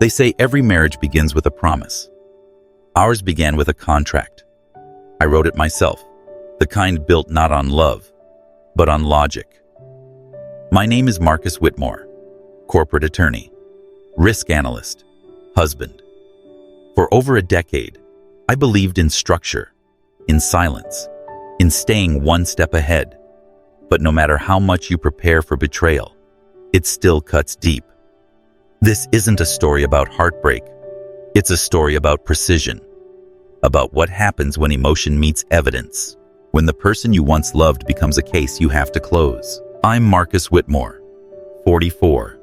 They say every marriage begins with a promise. Ours began with a contract. I wrote it myself, the kind built not on love, but on logic. My name is Marcus Whitmore, corporate attorney, risk analyst, husband. For over a decade, I believed in structure, in silence, in staying one step ahead. But no matter how much you prepare for betrayal, it still cuts deep. This isn't a story about heartbreak. It's a story about precision, about what happens when emotion meets evidence, when the person you once loved becomes a case you have to close. I'm Marcus Whitmore, 44,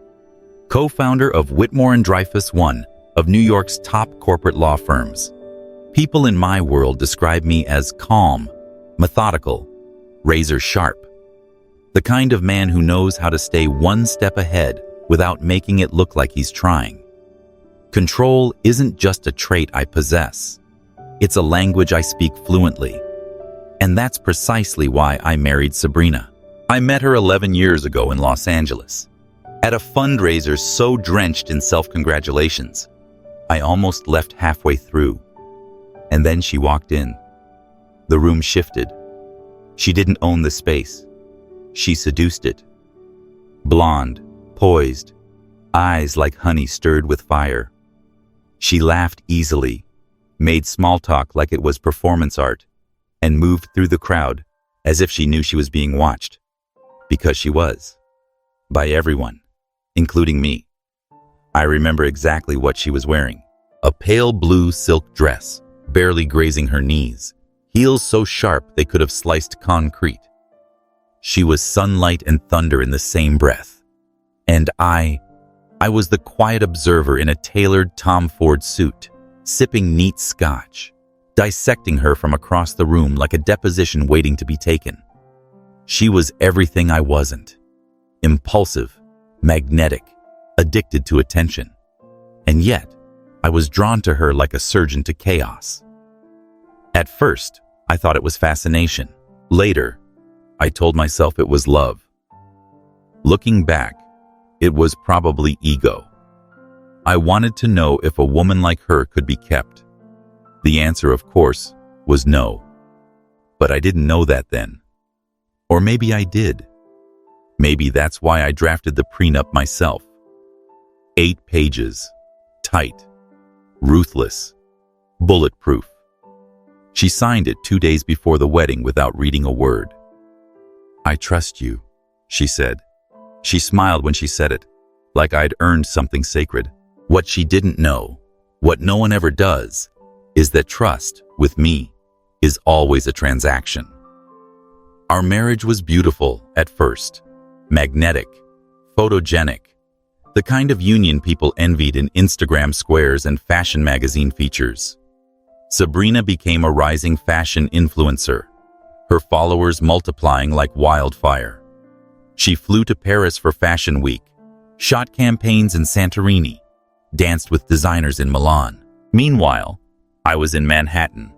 co-founder of Whitmore & Dreyfuss, one of New York's top corporate law firms. People in my world describe me as calm, methodical, razor sharp. The kind of man who knows how to stay one step ahead without making it look like he's trying. Control isn't just a trait I possess. It's a language I speak fluently. And that's precisely why I married Sabrina. I met her 11 years ago in Los Angeles, at a fundraiser so drenched in self-congratulations, I almost left halfway through. And then she walked in. The room shifted. She didn't own the space. She seduced it. Blonde, poised, eyes like honey stirred with fire. She laughed easily, made small talk like it was performance art, and moved through the crowd as if she knew she was being watched. Because she was. By everyone, including me. I remember exactly what she was wearing. A pale blue silk dress, barely grazing her knees, heels so sharp they could have sliced concrete. She was sunlight and thunder in the same breath. And I was the quiet observer in a tailored Tom Ford suit, sipping neat scotch, dissecting her from across the room like a deposition waiting to be taken. She was everything I wasn't. Impulsive, magnetic, addicted to attention. And yet, I was drawn to her like a surgeon to chaos. At first, I thought it was fascination. Later, I told myself it was love. Looking back, it was probably ego. I wanted to know if a woman like her could be kept. The answer, of course, was no. But I didn't know that then. Or maybe I did. Maybe that's why I drafted the prenup myself. 8 pages, tight, ruthless, bulletproof. She signed it 2 days before the wedding without reading a word. "I trust you," she said. She smiled when she said it, like I'd earned something sacred. What she didn't know, what no one ever does, is that trust, with me, is always a transaction. Our marriage was beautiful at first, magnetic, photogenic, the kind of union people envied in Instagram squares and fashion magazine features. Sabrina became a rising fashion influencer, her followers multiplying like wildfire. She flew to Paris for Fashion Week, shot campaigns in Santorini, danced with designers in Milan. Meanwhile, I was in Manhattan,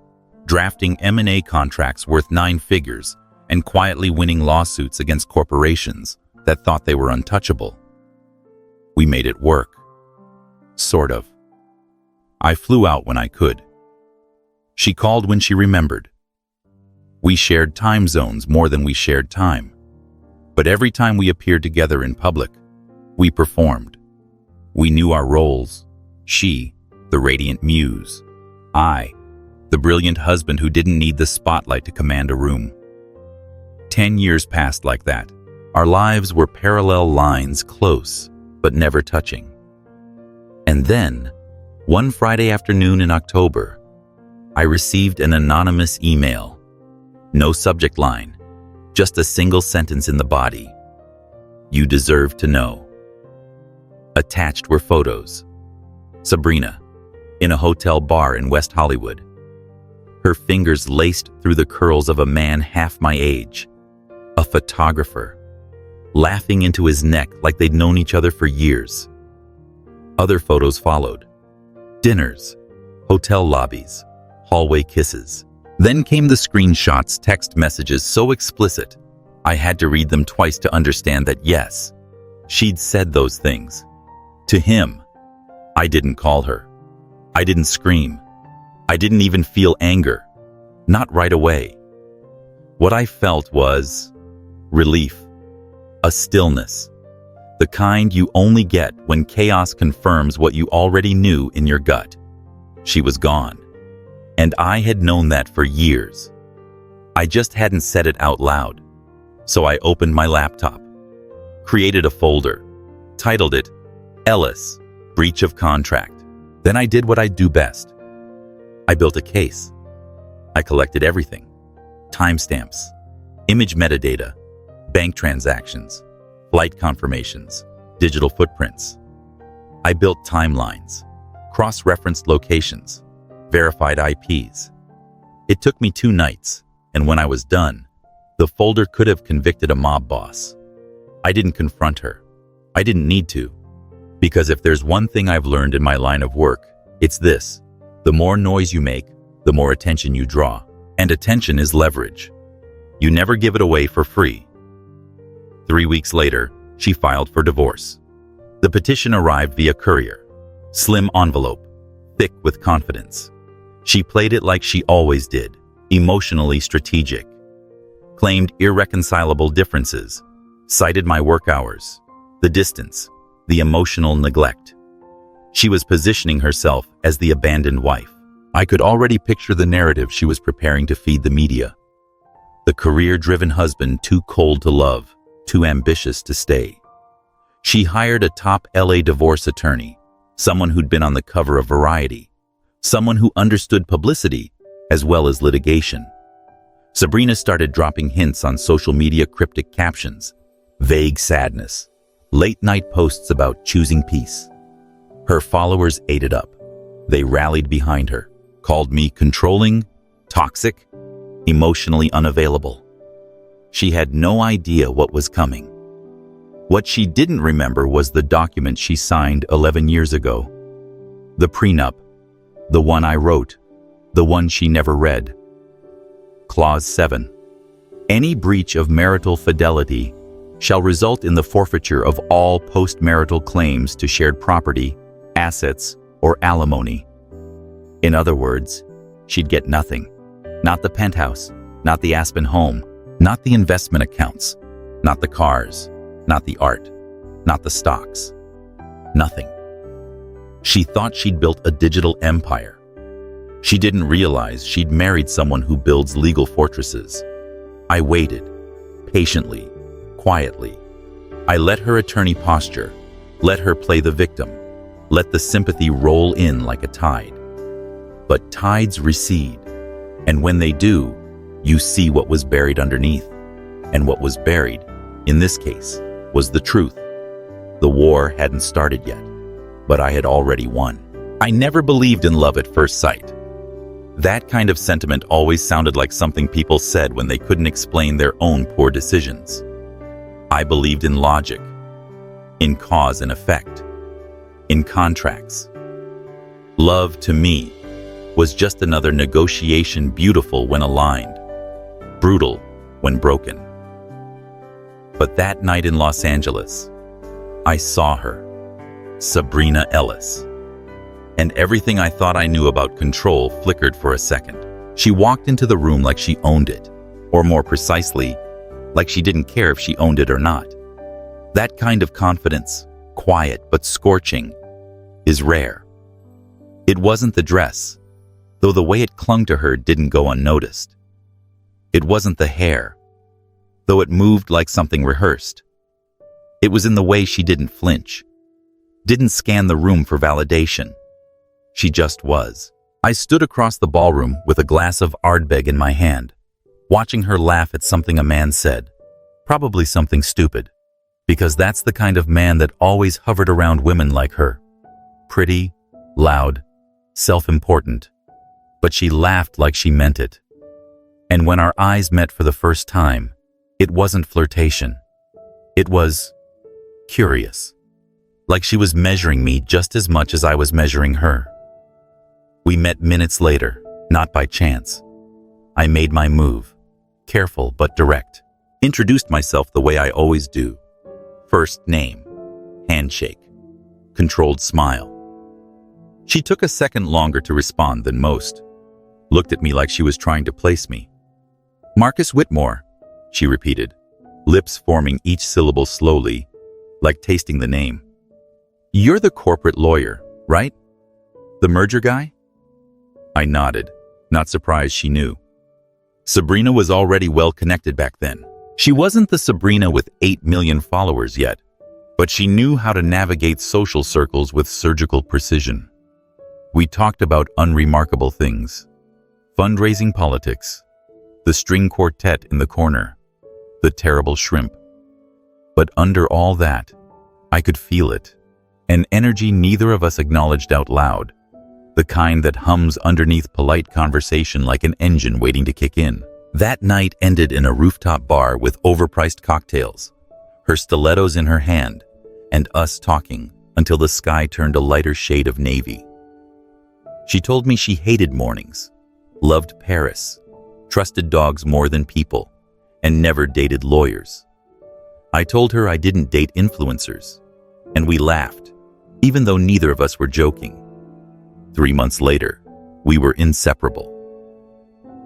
drafting M&A contracts worth 9 figures and quietly winning lawsuits against corporations that thought they were untouchable. We made it work. Sort of. I flew out when I could. She called when she remembered. We shared time zones more than we shared time. But every time we appeared together in public, we performed. We knew our roles. She, the radiant muse. I, the brilliant husband who didn't need the spotlight to command a room. 10 years passed like that. Our lives were parallel lines, close, but never touching. And then, one Friday afternoon in October, I received an anonymous email. No subject line, just a single sentence in the body. "You deserve to know." Attached were photos. Sabrina, in a hotel bar in West Hollywood. Her fingers laced through the curls of a man half my age. A photographer, laughing into his neck like they'd known each other for years. Other photos followed. Dinners, hotel lobbies, hallway kisses. Then came the screenshots, text messages so explicit, I had to read them twice to understand that yes, she'd said those things. To him, I didn't call her. I didn't scream. I didn't even feel anger. Not right away. What I felt was relief, a stillness, the kind you only get when chaos confirms what you already knew in your gut. She was gone, and I had known that for years. I just hadn't said it out loud. So I opened my laptop, created a folder, titled it Ellis, Breach of Contract. Then I did what I do best. I built a case. I collected everything: timestamps, image metadata, bank transactions, flight confirmations, digital footprints. I built timelines, cross-referenced locations, verified IPs. It took me 2 nights, and when I was done, the folder could have convicted a mob boss. I didn't confront her. I didn't need to. Because if there's one thing I've learned in my line of work, it's this: the more noise you make, the more attention you draw. And attention is leverage. You never give it away for free. 3 weeks later, she filed for divorce. The petition arrived via courier. Slim envelope, thick with confidence. She played it like she always did, emotionally strategic. Claimed irreconcilable differences, cited my work hours, the distance, the emotional neglect. She was positioning herself as the abandoned wife. I could already picture the narrative she was preparing to feed the media. The career-driven husband too cold to love, too ambitious to stay. She hired a top LA divorce attorney, someone who'd been on the cover of Variety, someone who understood publicity as well as litigation. Sabrina started dropping hints on social media, cryptic captions, vague sadness, late-night posts about choosing peace. Her followers ate it up. They rallied behind her, called me controlling, toxic, emotionally unavailable. She had no idea what was coming. What she didn't remember was the document she signed 11 years ago. The prenup, the one I wrote, the one she never read. Clause 7. Any breach of marital fidelity shall result in the forfeiture of all post-marital claims to shared property, assets, or alimony. In other words, she'd get nothing. Not the penthouse, not the Aspen home, not the investment accounts, not the cars, not the art, not the stocks. Nothing. She thought she'd built a digital empire. She didn't realize she'd married someone who builds legal fortresses. I waited, patiently, quietly. I let her attorney posture, let her play the victim, let the sympathy roll in like a tide. But tides recede, and when they do, you see what was buried underneath. And what was buried, in this case, was the truth. The war hadn't started yet, but I had already won. I never believed in love at first sight. That kind of sentiment always sounded like something people said when they couldn't explain their own poor decisions. I believed in logic, in cause and effect, in contracts. Love, to me, was just another negotiation, beautiful when aligned, brutal when broken. But that night in Los Angeles, I saw her, Sabrina Ellis. And everything I thought I knew about control flickered for a second. She walked into the room like she owned it, or more precisely, like she didn't care if she owned it or not. That kind of confidence, quiet but scorching, is rare. It wasn't the dress, though the way it clung to her didn't go unnoticed. It wasn't the hair, though it moved like something rehearsed. It was in the way she didn't flinch, didn't scan the room for validation. She just was. I stood across the ballroom with a glass of Ardbeg in my hand, watching her laugh at something a man said, probably something stupid, because that's the kind of man that always hovered around women like her. Pretty, loud, self-important, but she laughed like she meant it. And when our eyes met for the first time, it wasn't flirtation. It was curious, like she was measuring me just as much as I was measuring her. We met minutes later, not by chance. I made my move, careful but direct. Introduced myself the way I always do. First name, handshake, controlled smile. She took a second longer to respond than most. Looked at me like she was trying to place me. "Marcus Whitmore," she repeated, lips forming each syllable slowly, like tasting the name. "You're the corporate lawyer, right? The merger guy?" I nodded, not surprised she knew. Sabrina was already well connected back then. She wasn't the Sabrina with 8 million followers yet, but she knew how to navigate social circles with surgical precision. We talked about unremarkable things. Fundraising politics, the string quartet in the corner, the terrible shrimp. But under all that, I could feel it, an energy neither of us acknowledged out loud, the kind that hums underneath polite conversation like an engine waiting to kick in. That night ended in a rooftop bar with overpriced cocktails, her stilettos in her hand, and us talking until the sky turned a lighter shade of navy. She told me she hated mornings, loved Paris, trusted dogs more than people, and never dated lawyers. I told her I didn't date influencers, and we laughed, even though neither of us were joking. 3 months later, we were inseparable.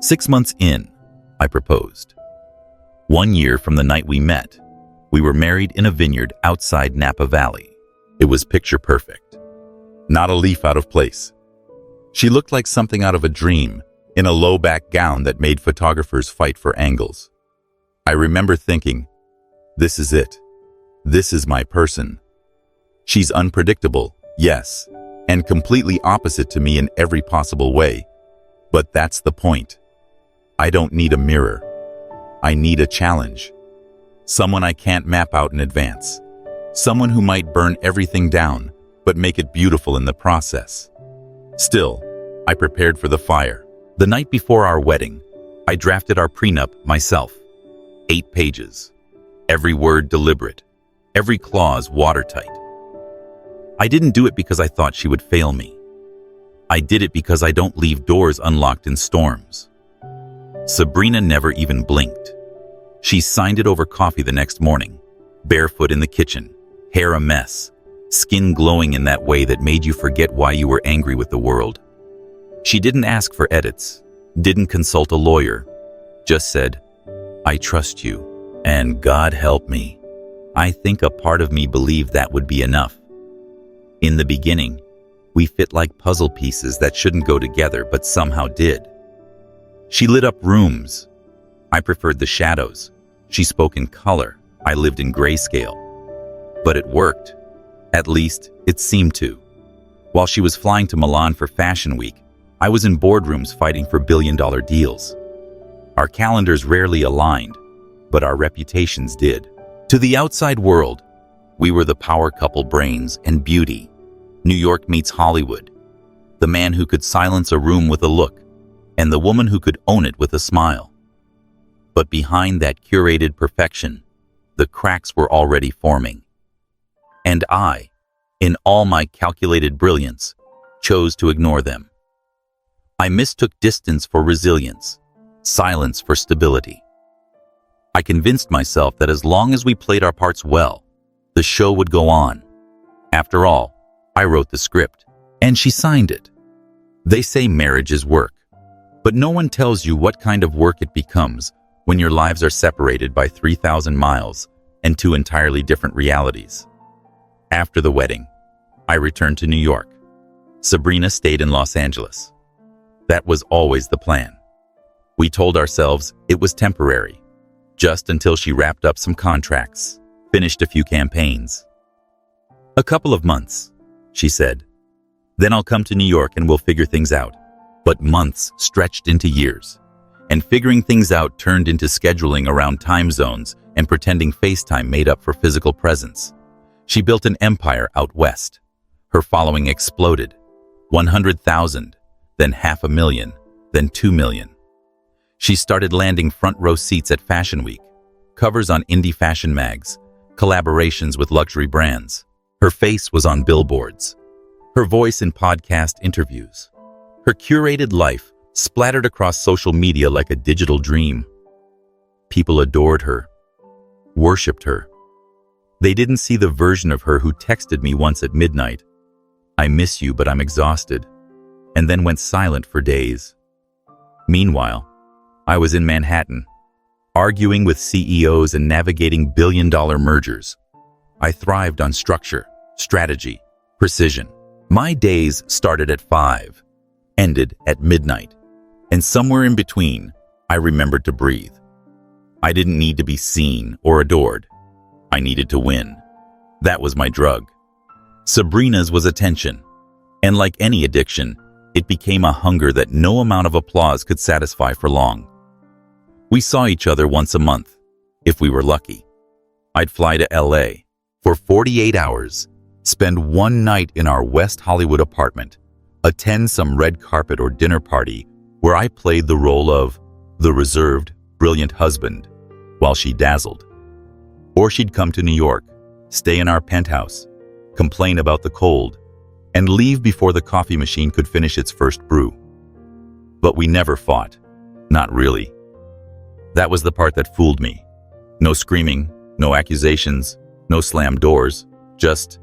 6 months in, I proposed. 1 year from the night we met, we were married in a vineyard outside Napa Valley. It was picture perfect. Not a leaf out of place. She looked like something out of a dream, in a low-back gown that made photographers fight for angles. I remember thinking, this is it. This is my person. She's unpredictable, yes, and completely opposite to me in every possible way. But that's the point. I don't need a mirror. I need a challenge. Someone I can't map out in advance. Someone who might burn everything down, but make it beautiful in the process. Still, I prepared for the fire. The night before our wedding, I drafted our prenup myself. 8 pages. Every word deliberate. Every clause watertight. I didn't do it because I thought she would fail me. I did it because I don't leave doors unlocked in storms. Sabrina never even blinked. She signed it over coffee the next morning, barefoot in the kitchen, hair a mess, skin glowing in that way that made you forget why you were angry with the world. She didn't ask for edits, didn't consult a lawyer, just said, "I trust you, and God help me." I think a part of me believed that would be enough. In the beginning, we fit like puzzle pieces that shouldn't go together but somehow did. She lit up rooms. I preferred the shadows. She spoke in color. I lived in grayscale. But it worked. At least, it seemed to. While she was flying to Milan for Fashion Week, I was in boardrooms fighting for billion-dollar deals. Our calendars rarely aligned, but our reputations did. To the outside world, we were the power couple brains and beauty. New York meets Hollywood. The man who could silence a room with a look, and the woman who could own it with a smile. But behind that curated perfection, the cracks were already forming. And I, in all my calculated brilliance, chose to ignore them. I mistook distance for resilience, silence for stability. I convinced myself that as long as we played our parts well, the show would go on. After all, I wrote the script, and she signed it. They say marriage is work, but no one tells you what kind of work it becomes when your lives are separated by 3,000 miles and 2 entirely different realities. After the wedding, I returned to New York. Sabrina stayed in Los Angeles. That was always the plan. We told ourselves it was temporary, just until she wrapped up some contracts, finished a few campaigns. "A couple of months," she said. "Then I'll come to New York and we'll figure things out." But months stretched into years, and figuring things out turned into scheduling around time zones and pretending FaceTime made up for physical presence. She built an empire out west. Her following exploded. 100,000, then 500,000, then 2 million. She started landing front row seats at Fashion Week, covers on indie fashion mags, collaborations with luxury brands. Her face was on billboards, her voice in podcast interviews. Her curated life splattered across social media like a digital dream. People adored her, worshipped her. They didn't see the version of her who texted me once at midnight, "I miss you, but I'm exhausted," and then went silent for days. Meanwhile, I was in Manhattan, arguing with CEOs and navigating billion-dollar mergers. I thrived on structure, strategy, precision. My days started at 5, ended at midnight, and somewhere in between, I remembered to breathe. I didn't need to be seen or adored. I needed to win. That was my drug. Sabrina's was attention, and like any addiction, it became a hunger that no amount of applause could satisfy for long. We saw each other once a month, if we were lucky. I'd fly to LA for 48 hours, spend one night in our West Hollywood apartment, attend some red carpet or dinner party where I played the role of the reserved, brilliant husband while she dazzled. Or she'd come to New York, stay in our penthouse, complain about the cold, and leave before the coffee machine could finish its first brew. But we never fought. Not really. That was the part that fooled me. No screaming, no accusations, no slammed doors, just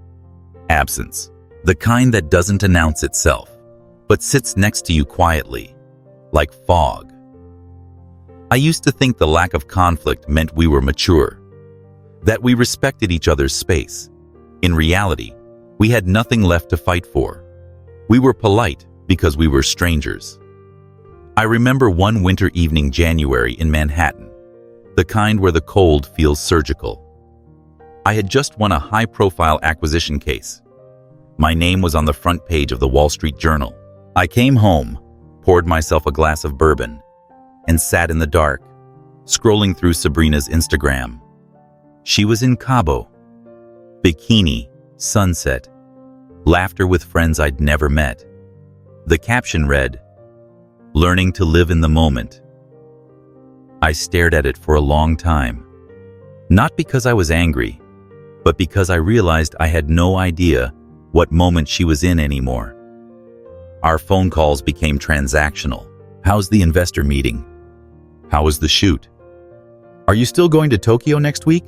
absence. The kind that doesn't announce itself, but sits next to you quietly, like fog. I used to think the lack of conflict meant we were mature, that we respected each other's space. In reality, we had nothing left to fight for. We were polite because we were strangers. I remember one winter evening January in Manhattan, the kind where the cold feels surgical. I had just won a high-profile acquisition case. My name was on the front page of the Wall Street Journal. I came home, poured myself a glass of bourbon, and sat in the dark, scrolling through Sabrina's Instagram. She was in Cabo. Bikini, sunset, laughter with friends I'd never met. The caption read, "Learning to live in the moment." I stared at it for a long time, not because I was angry, but because I realized I had no idea what moment she was in anymore. Our phone calls became transactional. "How's the investor meeting? How was the shoot? Are you still going to Tokyo next week?"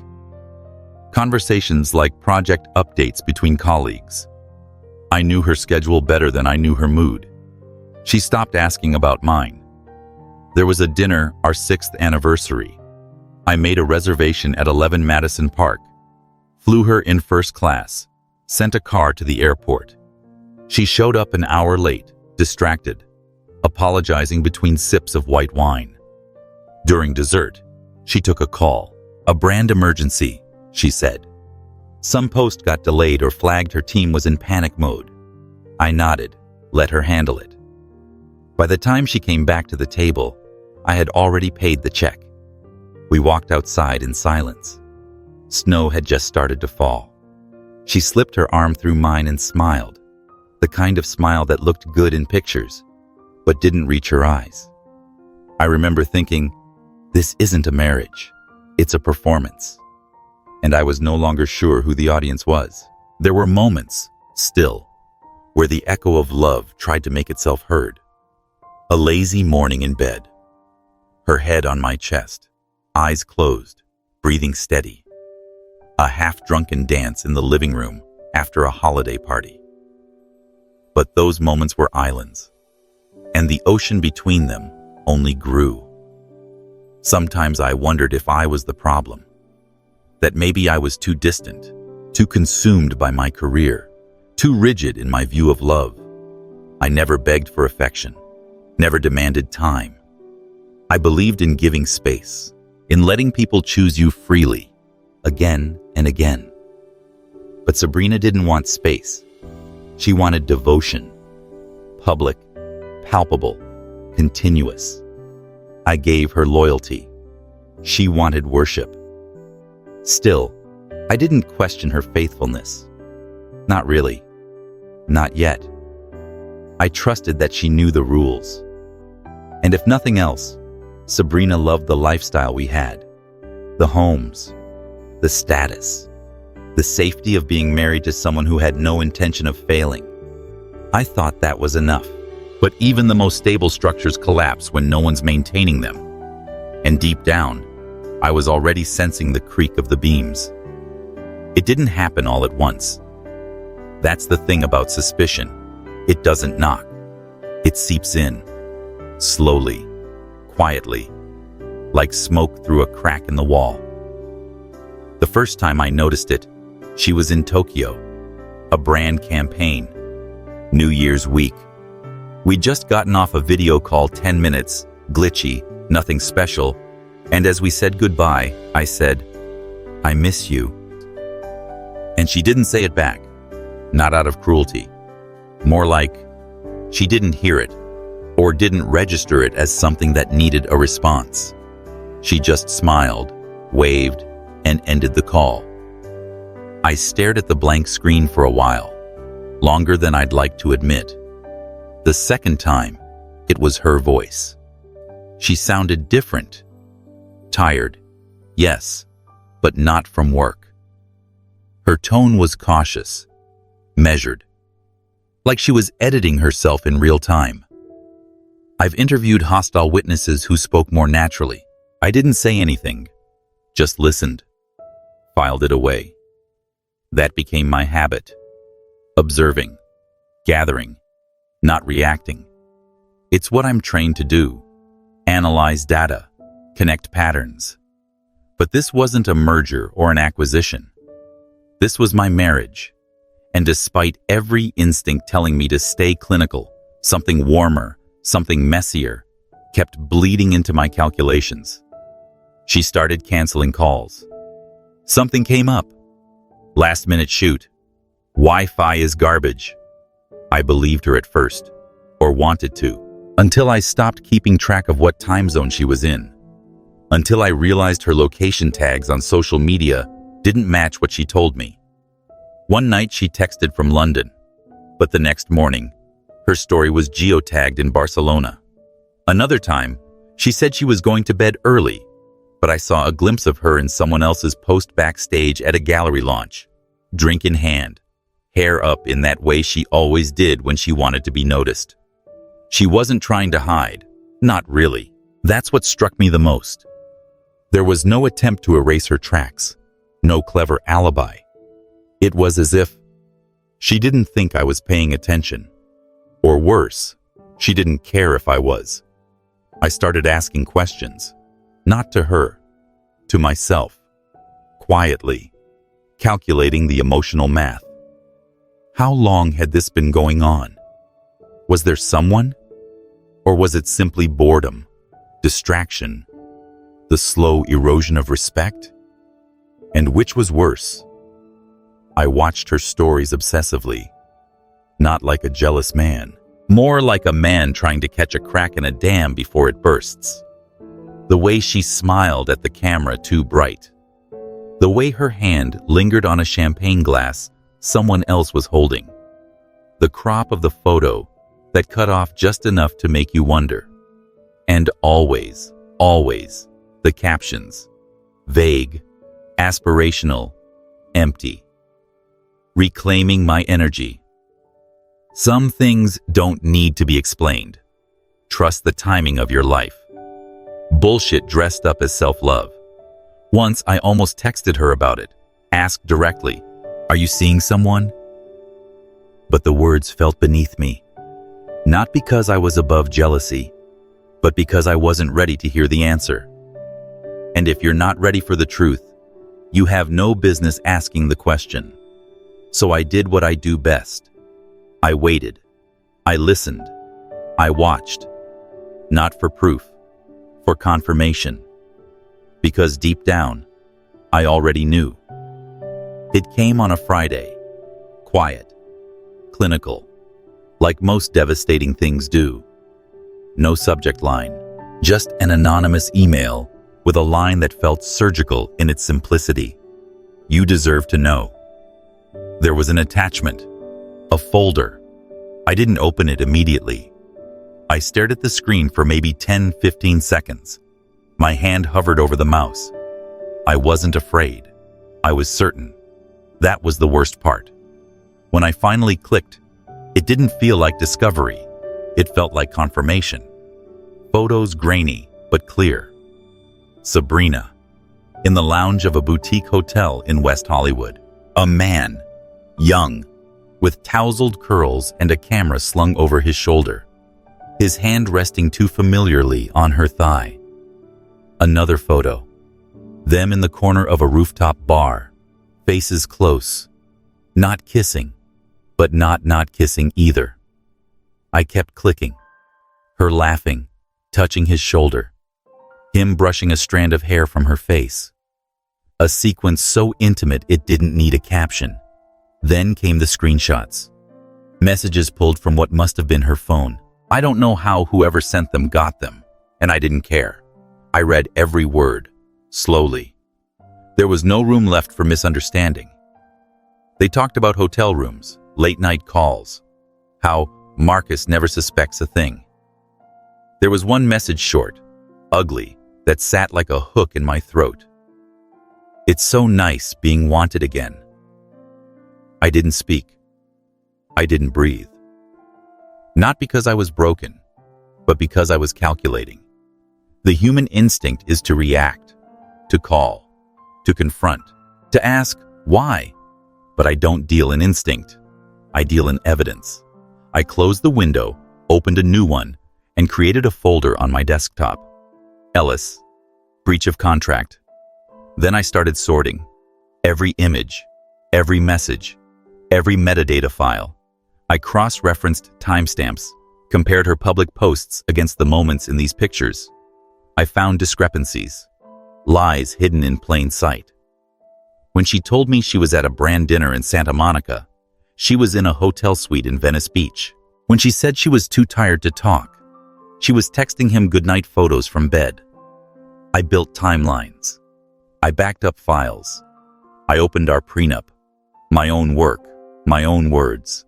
Conversations like project updates between colleagues. I knew her schedule better than I knew her mood. She stopped asking about mine. There was a dinner, our 6th anniversary. I made a reservation at 11 Madison Park, flew her in first class, sent a car to the airport. She showed up an hour late, distracted, apologizing between sips of white wine. During dessert, she took a call. "A brand emergency," she said. Some post got delayed or flagged her team was in panic mode. I nodded, let her handle it. By the time she came back to the table, I had already paid the check. We walked outside in silence. Snow had just started to fall. She slipped her arm through mine and smiled, the kind of smile that looked good in pictures, but didn't reach her eyes. I remember thinking, this isn't a marriage, it's a performance. And I was no longer sure who the audience was. There were moments, still, where the echo of love tried to make itself heard. A lazy morning in bed, her head on my chest, eyes closed, breathing steady. A half-drunken dance in the living room after a holiday party. But those moments were islands, and the ocean between them only grew. Sometimes I wondered if I was the problem, that maybe I was too distant, too consumed by my career, too rigid in my view of love. I never begged for affection, never demanded time. I believed in giving space, in letting people choose you freely, again and again. But Sabrina didn't want space. She wanted devotion, public, palpable, continuous. I gave her loyalty. She wanted worship. Still, I didn't question her faithfulness. Not really. Not yet. I trusted that she knew the rules. And if nothing else, Sabrina loved the lifestyle we had. The homes, the status, the safety of being married to someone who had no intention of failing. I thought that was enough. But even the most stable structures collapse when no one's maintaining them. And deep down, I was already sensing the creak of the beams. It didn't happen all at once. That's the thing about suspicion. It doesn't knock. It seeps in, slowly, quietly, like smoke through a crack in the wall. The first time I noticed it, she was in Tokyo, a brand campaign, New Year's week. We'd just gotten off a video call 10 minutes, glitchy, nothing special, and as we said goodbye, I said, "I miss you." And she didn't say it back, not out of cruelty. More like she didn't hear it, or didn't register it as something that needed a response. She just smiled, waved, and ended the call. I stared at the blank screen for a while, longer than I'd like to admit. The second time, it was her voice. She sounded different. Tired, yes, but not from work. Her tone was cautious, measured, like she was editing herself in real time. I've interviewed hostile witnesses who spoke more naturally. I didn't say anything, just listened, filed it away. That became my habit. Observing, gathering, not reacting. It's what I'm trained to do. Analyze data, connect patterns. But this wasn't a merger or an acquisition. This was my marriage. And despite every instinct telling me to stay clinical, something warmer, something messier, kept bleeding into my calculations. She started canceling calls. Something came up. Last-minute shoot. Wi-Fi is garbage. I believed her at first, or wanted to, until I stopped keeping track of what time zone she was in. Until I realized her location tags on social media didn't match what she told me. One night she texted from London, but the next morning, her story was geotagged in Barcelona. Another time, she said she was going to bed early, but I saw a glimpse of her in someone else's post backstage at a gallery launch, drink in hand, hair up in that way she always did when she wanted to be noticed. She wasn't trying to hide, not really. That's what struck me the most. There was no attempt to erase her tracks, no clever alibi. It was as if she didn't think I was paying attention. Or worse, she didn't care if I was. I started asking questions, not to her, to myself, quietly, calculating the emotional math. How long had this been going on? Was there someone? Or was it simply boredom, distraction, the slow erosion of respect? And which was worse? I watched her stories obsessively, not like a jealous man, more like a man trying to catch a crack in a dam before it bursts. The way she smiled at the camera too bright. The way her hand lingered on a champagne glass someone else was holding. The crop of the photo that cut off just enough to make you wonder. And always, always, the captions. Vague, aspirational, empty. Reclaiming my energy. Some things don't need to be explained. Trust the timing of your life. Bullshit dressed up as self-love. Once I almost texted her about it, asked directly, "Are you seeing someone?" But the words felt beneath me. Not because I was above jealousy, but because I wasn't ready to hear the answer. And if you're not ready for the truth, you have no business asking the question. So I did what I do best. I waited. I listened. I watched. Not for proof, for confirmation. Because deep down, I already knew. It came on a Friday. Quiet. Clinical. Like most devastating things do. No subject line. Just an anonymous email with a line that felt surgical in its simplicity. You deserve to know. There was an attachment. A folder. I didn't open it immediately. I stared at the screen for maybe 10-15 seconds. My hand hovered over the mouse. I wasn't afraid. I was certain. That was the worst part. When I finally clicked, it didn't feel like discovery. It felt like confirmation. Photos grainy, but clear. Sabrina. In the lounge of a boutique hotel in West Hollywood. A man. Young. with tousled curls and a camera slung over his shoulder, his hand resting too familiarly on her thigh. Another photo. Them in the corner of a rooftop bar, faces close, not kissing, but not kissing either. I kept clicking, her laughing, touching his shoulder, him brushing a strand of hair from her face. A sequence so intimate it didn't need a caption. Then came the screenshots. Messages pulled from what must have been her phone. I don't know how whoever sent them got them, and I didn't care. I read every word, slowly. There was no room left for misunderstanding. They talked about hotel rooms, late-night calls, how Marcus never suspects a thing. There was one message short, ugly, that sat like a hook in my throat. It's so nice being wanted again. I didn't speak. I didn't breathe. Not because I was broken, but because I was calculating. The human instinct is to react, to call, to confront, to ask why. But I don't deal in instinct. I deal in evidence. I closed the window, opened a new one, and created a folder on my desktop. Ellis, breach of contract. Then I started sorting. Every image, every message, every metadata file. I cross-referenced timestamps, compared her public posts against the moments in these pictures. I found discrepancies, lies hidden in plain sight. When she told me she was at a brand dinner in Santa Monica, she was in a hotel suite in Venice Beach. When she said she was too tired to talk, she was texting him goodnight photos from bed. I built timelines. I backed up files. I opened our prenup. My own work, my own words.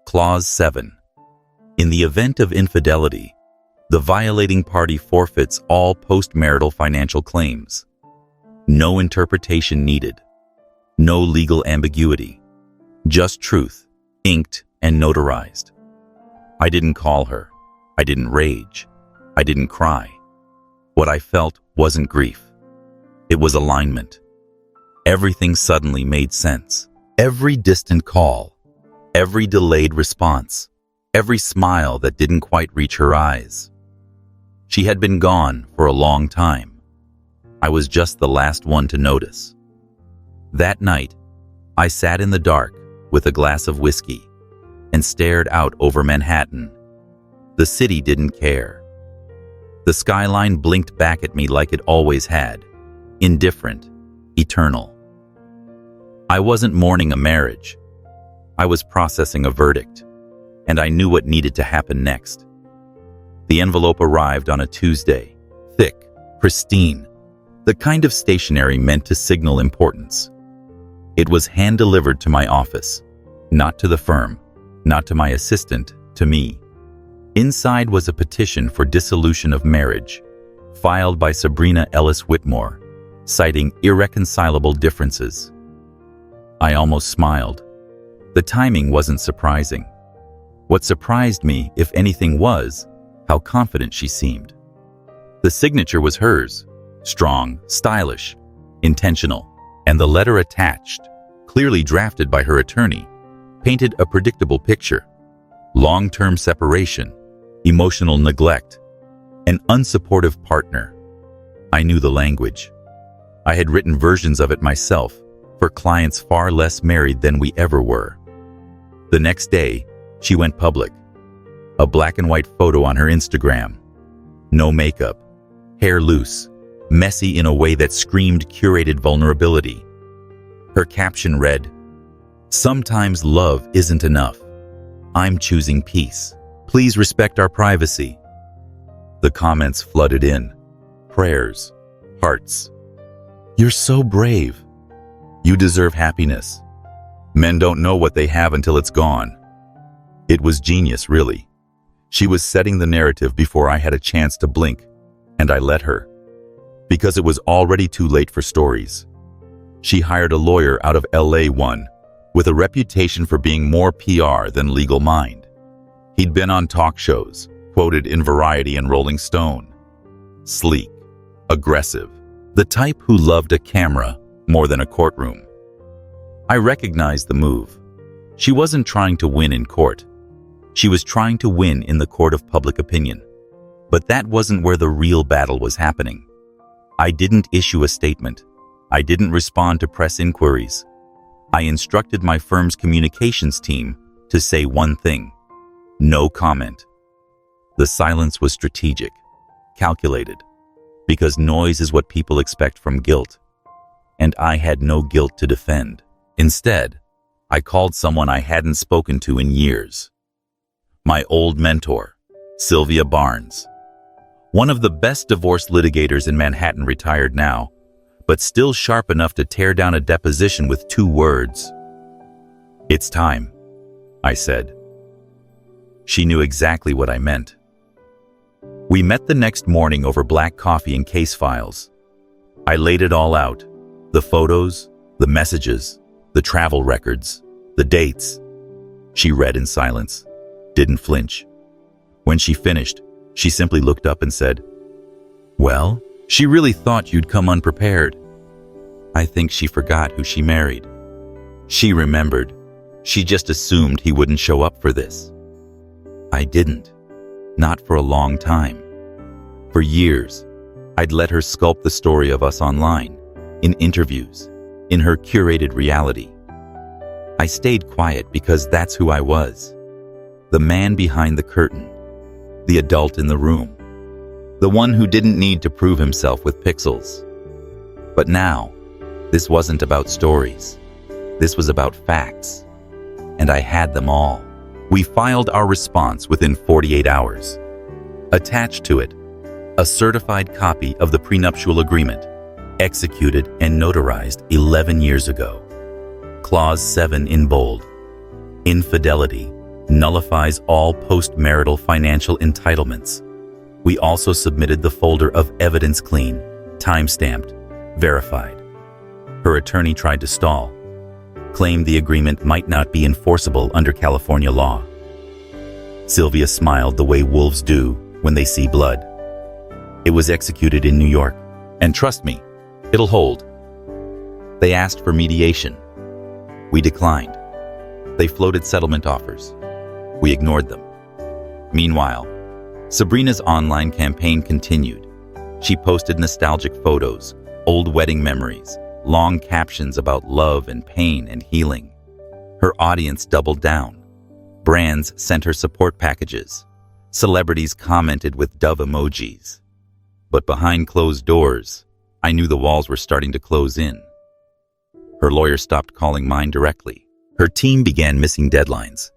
Clause 7. In the event of infidelity, the violating party forfeits all postmarital financial claims. No interpretation needed. No legal ambiguity. Just truth, inked and notarized. I didn't call her. I didn't rage. I didn't cry. What I felt wasn't grief. It was alignment. Everything suddenly made sense. Every distant call, every delayed response, every smile that didn't quite reach her eyes. She had been gone for a long time. I was just the last one to notice. That night, I sat in the dark with a glass of whiskey and stared out over Manhattan. The city didn't care. The skyline blinked back at me like it always had, indifferent, eternal. I wasn't mourning a marriage. I was processing a verdict, and I knew what needed to happen next. The envelope arrived on a Tuesday, thick, pristine, the kind of stationery meant to signal importance. It was hand-delivered to my office, not to the firm, not to my assistant, to me. Inside was a petition for dissolution of marriage, filed by Sabrina Ellis Whitmore, citing irreconcilable differences. I almost smiled. The timing wasn't surprising. What surprised me, if anything, was how confident she seemed. The signature was hers, strong, stylish, intentional, and the letter attached, clearly drafted by her attorney, painted a predictable picture. Long-term separation, emotional neglect, an unsupportive partner. I knew the language. I had written versions of it myself for clients far less married than we ever were. The next day, she went public. A black and white photo on her Instagram. No makeup, hair loose, messy in a way that screamed curated vulnerability. Her caption read, "Sometimes love isn't enough. I'm choosing peace. Please respect our privacy." The comments flooded in. Prayers, hearts. "You're so brave. You deserve happiness. Men don't know what they have until it's gone." It was genius, really. She was setting the narrative before I had a chance to blink, and I let her. Because it was already too late for stories. She hired a lawyer out of LA, one with a reputation for being more PR than legal mind. He'd been on talk shows, quoted in Variety and Rolling Stone. Sleek, aggressive, the type who loved a camera more than a courtroom. I recognized the move. She wasn't trying to win in court. She was trying to win in the court of public opinion. But that wasn't where the real battle was happening. I didn't issue a statement. I didn't respond to press inquiries. I instructed my firm's communications team to say one thing: no comment. The silence was strategic, calculated, because noise is what people expect from guilt, and I had no guilt to defend. Instead, I called someone I hadn't spoken to in years. My old mentor, Sylvia Barnes. One of the best divorce litigators in Manhattan, retired now, but still sharp enough to tear down a deposition with 2 words. "It's time," I said. She knew exactly what I meant. We met the next morning over black coffee and case files. I laid it all out: the photos, the messages, the travel records, the dates. She read in silence, didn't flinch. When she finished, she simply looked up and said, "Well, she really thought you'd come unprepared." I think she forgot who she married. She remembered. She just assumed he wouldn't show up for this. I didn't. Not for a long time. For years, I'd let her sculpt the story of us online, in interviews, in her curated reality. I stayed quiet because that's who I was. The man behind the curtain. The adult in the room. The one who didn't need to prove himself with pixels. But now, this wasn't about stories. This was about facts. And I had them all. We filed our response within 48 hours. Attached to it, a certified copy of the prenuptial agreement, executed and notarized 11 years ago. Clause 7 in bold. Infidelity nullifies all post-marital financial entitlements. We also submitted the folder of evidence clean, time-stamped, verified. Her attorney tried to stall, claimed the agreement might not be enforceable under California law. Sylvia smiled the way wolves do when they see blood. It was executed in New York, and trust me, it'll hold. They asked for mediation. We declined. They floated settlement offers. We ignored them. Meanwhile, Sabrina's online campaign continued. She posted nostalgic photos, old wedding memories, long captions about love and pain and healing. Her audience doubled down. Brands sent her support packages. Celebrities commented with dove emojis. But behind closed doors, I knew the walls were starting to close in. Her lawyer stopped calling mine directly. Her team began missing deadlines.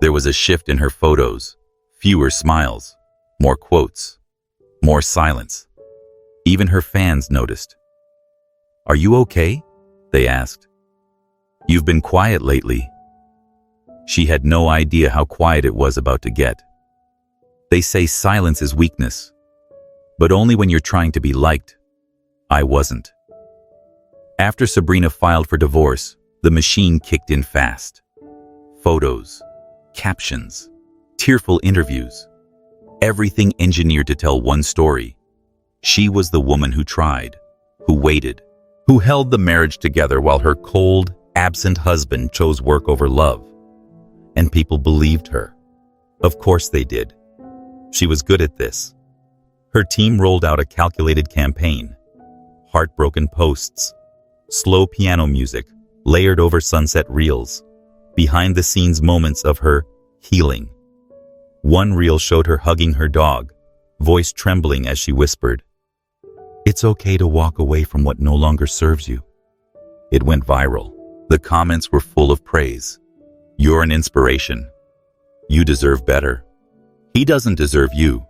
There was a shift in her photos, fewer smiles, more quotes, more silence. Even her fans noticed. "Are you okay?" they asked. "You've been quiet lately." She had no idea how quiet it was about to get. They say silence is weakness, but only when you're trying to be liked. I wasn't. After Sabrina filed for divorce, the machine kicked in fast. Photos, captions, tearful interviews, everything engineered to tell one story. She was the woman who tried, who waited, who held the marriage together while her cold, absent husband chose work over love. And people believed her. Of course they did. She was good at this. Her team rolled out a calculated campaign. Heartbroken posts, slow piano music layered over sunset reels, behind-the-scenes moments of her healing. One reel showed her hugging her dog, voice trembling as she whispered, "It's okay to walk away from what no longer serves you." It went viral. The comments were full of praise. "You're an inspiration. You deserve better. He doesn't deserve you."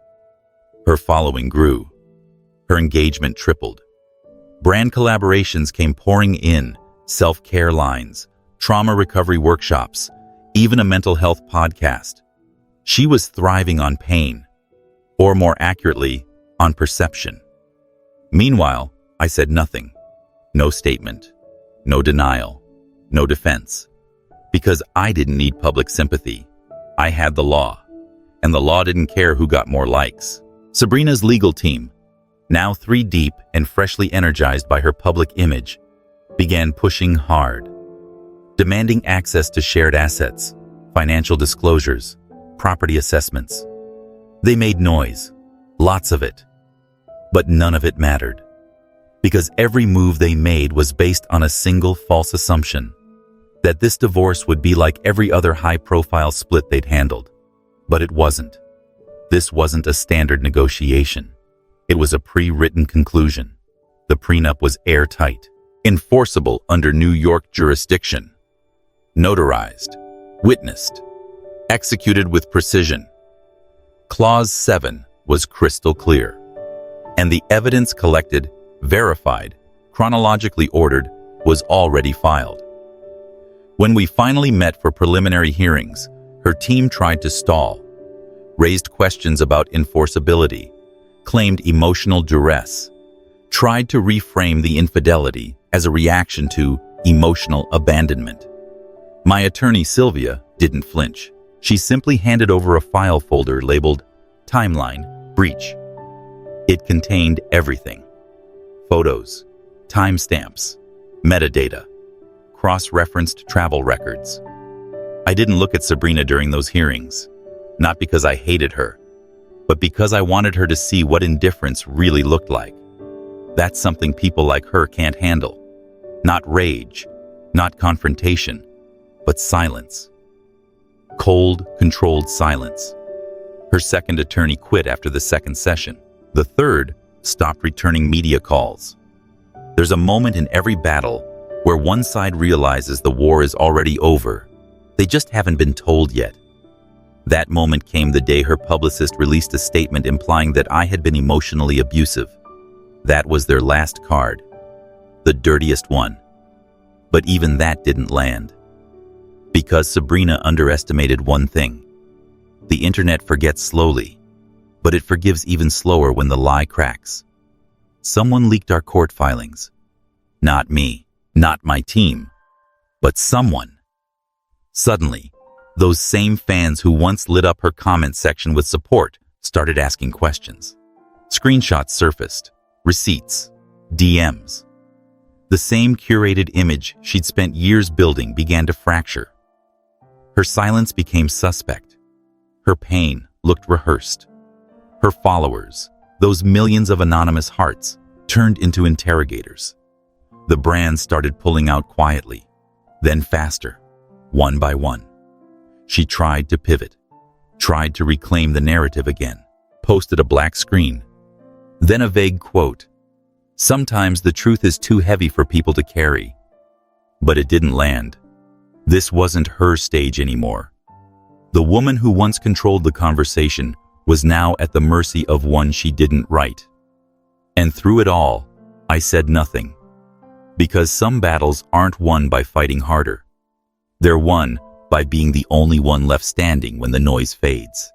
Her following grew. Her engagement tripled. Brand collaborations came pouring in, self-care lines, trauma recovery workshops, even a mental health podcast. She was thriving on pain, or more accurately, on perception. Meanwhile, I said nothing. No statement, no denial, no defense. Because I didn't need public sympathy. I had the law, and the law didn't care who got more likes. Sabrina's legal team, now 3 deep and freshly energized by her public image, began pushing hard. demanding access to shared assets, financial disclosures, property assessments. They made noise, lots of it, but none of it mattered, because every move they made was based on a single false assumption, that this divorce would be like every other high-profile split they'd handled. But it wasn't. This wasn't a standard negotiation. It was a pre-written conclusion. The prenup was airtight, enforceable under New York jurisdiction, notarized, witnessed, executed with precision. Clause 7 was crystal clear, and the evidence collected, verified, chronologically ordered, was already filed. When we finally met for preliminary hearings, her team tried to stall, raised questions about enforceability, claimed emotional duress, tried to reframe the infidelity as a reaction to emotional abandonment. My attorney, Sylvia, didn't flinch. She simply handed over a file folder labeled Timeline Breach. It contained everything: photos, timestamps, metadata, cross-referenced travel records. I didn't look at Sabrina during those hearings, not because I hated her, but because I wanted her to see what indifference really looked like. That's something people like her can't handle. Not rage, not confrontation, but silence. Cold, controlled silence. Her second attorney quit after the second session. The third stopped returning media calls. There's a moment in every battle where one side realizes the war is already over. They just haven't been told yet. That moment came the day her publicist released a statement implying that I had been emotionally abusive. That was their last card, the dirtiest one. But even that didn't land. Because Sabrina underestimated one thing. The internet forgets slowly, but it forgives even slower when the lie cracks. Someone leaked our court filings. Not me, not my team, but someone. Suddenly, those same fans who once lit up her comment section with support started asking questions. Screenshots surfaced, receipts, DMs. The same curated image she'd spent years building began to fracture. Her silence became suspect. Her pain looked rehearsed. Her followers, those millions of anonymous hearts, turned into interrogators. The brand started pulling out quietly, then faster, one by one. She tried to pivot, tried to reclaim the narrative again, posted a black screen, then a vague quote. Sometimes the truth is too heavy for people to carry. But it didn't land. This wasn't her stage anymore. The woman who once controlled the conversation was now at the mercy of one she didn't write. And through it all, I said nothing. Because some battles aren't won by fighting harder. They're won by being the only one left standing when the noise fades.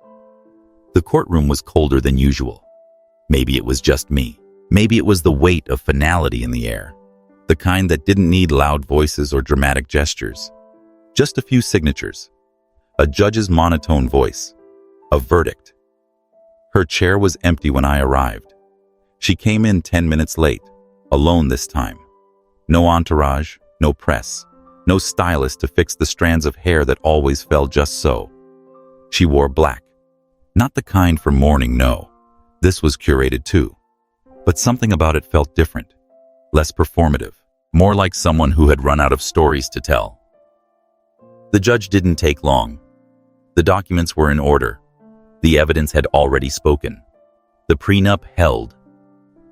The courtroom was colder than usual. Maybe it was just me. Maybe it was the weight of finality in the air. The kind that didn't need loud voices or dramatic gestures. Just a few signatures. A judge's monotone voice. A verdict. Her chair was empty when I arrived. She came in 10 minutes late, alone this time. No entourage, no press, no stylist to fix the strands of hair that always fell just so. She wore black. Not the kind for mourning, no. This was curated too. But something about it felt different, less performative, more like someone who had run out of stories to tell. The judge didn't take long. The documents were in order. The evidence had already spoken. The prenup held.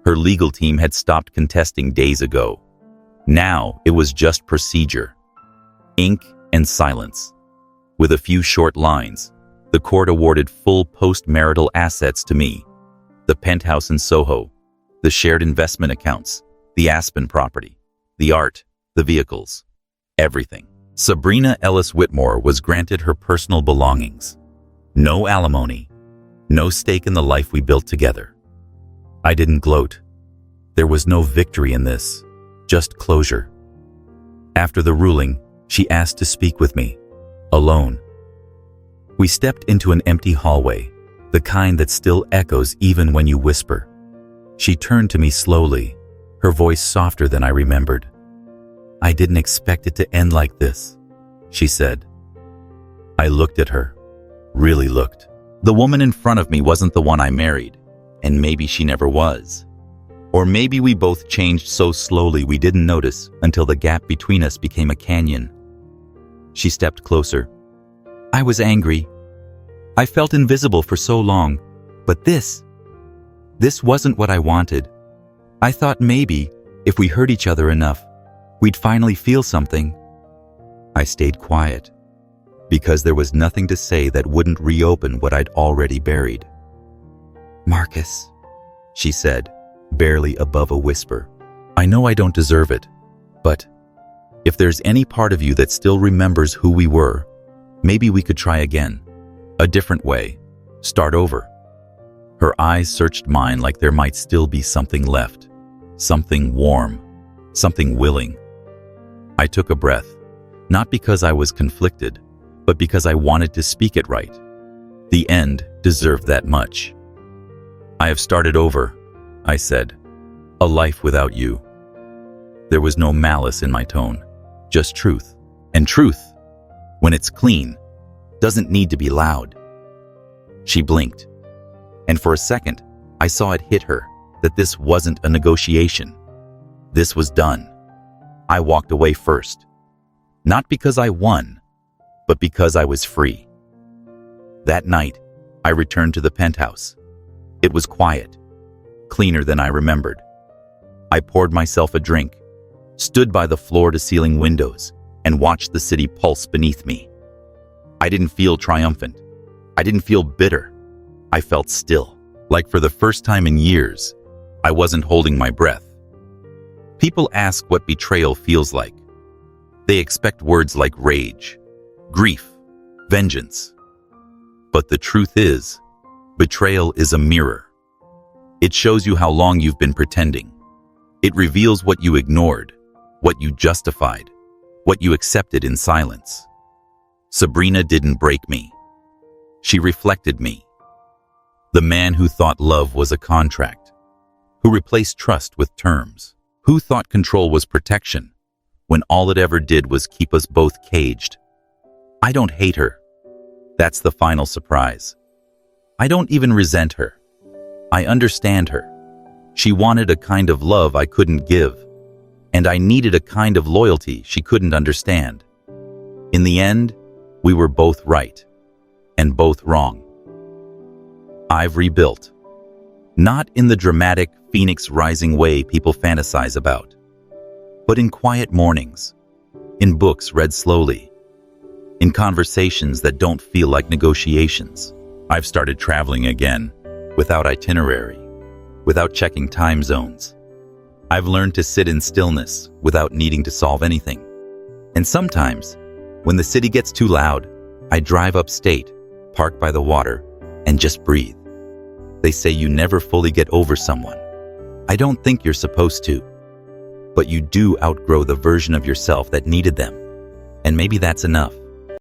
Her legal team had stopped contesting days ago. Now it was just procedure. Ink and silence. With a few short lines, the court awarded full post-marital assets to me. The penthouse in Soho, the shared investment accounts, the Aspen property, the art, the vehicles, everything. Sabrina Ellis Whitmore was granted her personal belongings. No alimony, no stake in the life we built together. I didn't gloat. There was no victory in this, just closure. After the ruling, she asked to speak with me, alone. We stepped into an empty hallway, the kind that still echoes even when you whisper. She turned to me slowly, her voice softer than I remembered. I didn't expect it to end like this. she said. I looked at her, really looked. The woman in front of me wasn't the one I married, and maybe she never was. Or maybe we both changed so slowly we didn't notice until the gap between us became a canyon. She stepped closer. I was angry. I felt invisible for so long, but this wasn't what I wanted. I thought maybe, if we hurt each other enough, we'd finally feel something. I stayed quiet, because there was nothing to say that wouldn't reopen what I'd already buried. Marcus, she said, barely above a whisper. I know I don't deserve it, but if there's any part of you that still remembers who we were, maybe we could try again. A different way. Start over. Her eyes searched mine like there might still be something left. Something warm. Something willing. I took a breath, not because I was conflicted, but because I wanted to speak it right. The end deserved that much. I have started over, I said. A life without you. There was no malice in my tone, just truth. And truth, when it's clean, doesn't need to be loud. She blinked, and for a second, I saw it hit her that this wasn't a negotiation. This was done. I walked away first, not because I won, but because I was free. That night, I returned to the penthouse. It was quiet, cleaner than I remembered. I poured myself a drink, stood by the floor-to-ceiling windows, and watched the city pulse beneath me. I didn't feel triumphant. I didn't feel bitter. I felt still, like for the first time in years, I wasn't holding my breath. People ask what betrayal feels like. They expect words like rage, grief, vengeance. But the truth is, betrayal is a mirror. It shows you how long you've been pretending. It reveals what you ignored, what you justified, what you accepted in silence. Sabrina didn't break me. She reflected me. The man who thought love was a contract, who replaced trust with terms, who thought control was protection, when all it ever did was keep us both caged. I don't hate her. That's the final surprise. I don't even resent her. I understand her. She wanted a kind of love I couldn't give, and I needed a kind of loyalty she couldn't understand. In the end, we were both right, and both wrong. I've rebuilt. Not in the dramatic phoenix rising way people fantasize about, but in quiet mornings, in books read slowly, in conversations that don't feel like negotiations. I've started traveling again, without itinerary, without checking time zones. I've learned to sit in stillness without needing to solve anything. And sometimes, when the city gets too loud, I drive upstate, park by the water, and just breathe. They say you never fully get over someone. I don't think you're supposed to. But you do outgrow the version of yourself that needed them. And maybe that's enough.